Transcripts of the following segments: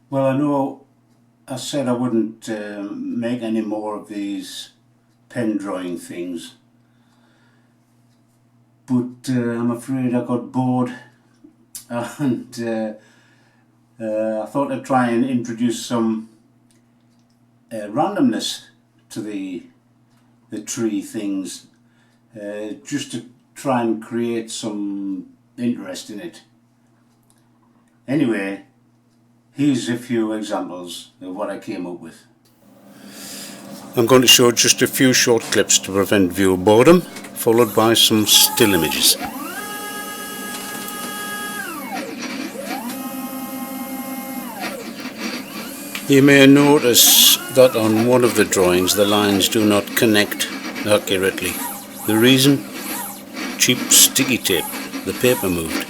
Well, I know I said I wouldn't make any more of these pen drawing things, but I'm afraid I got bored and I thought I'd try and introduce some randomness to the tree things, just to try and create some interest in it. Anyway, here's a few examples of what I came up with. I'm going to show just a few short clips to prevent viewer boredom, followed by some still images. You may notice that on one of the drawings the lines do not connect accurately. The reason? Cheap sticky tape. The paper moved.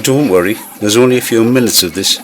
Don't worry, there's only a few minutes of this.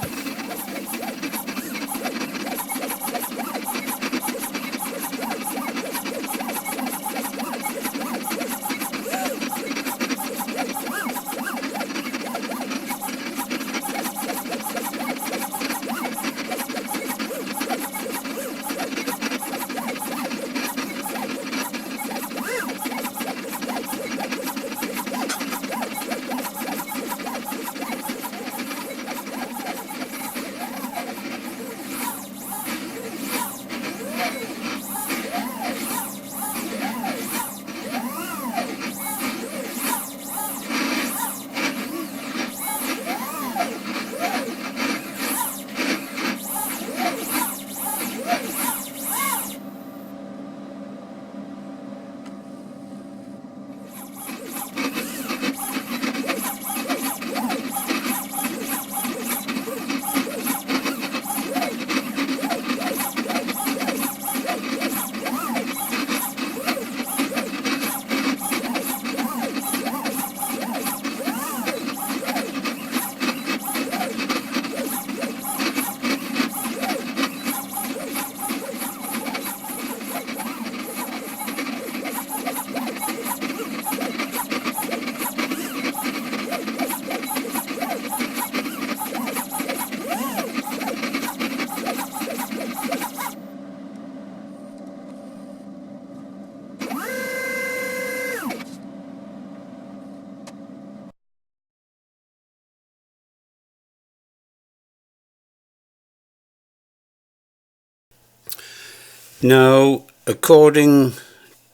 Now, according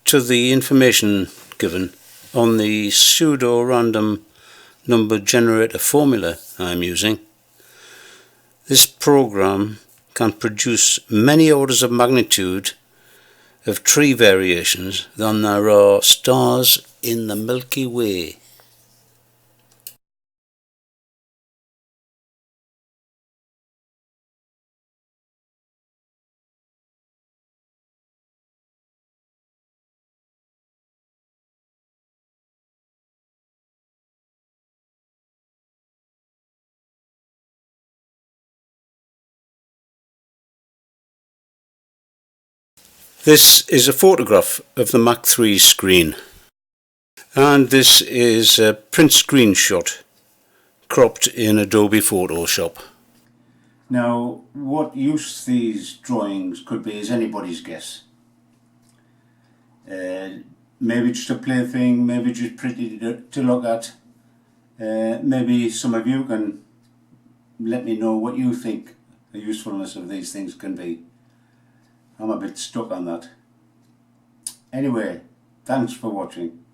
to the information given on the pseudo-random number generator formula I'm using, this program can produce many orders of magnitude of tree variations than there are stars in the Milky Way. This is a photograph of the Mach 3 screen, and this is a print screenshot cropped in Adobe Photoshop. Now, what use these drawings could be is anybody's guess. Maybe just a plaything, maybe just pretty to look at. Maybe some of you can let me know what you think the usefulness of these things can be. I'm a bit stuck on that. Anyway, thanks for watching.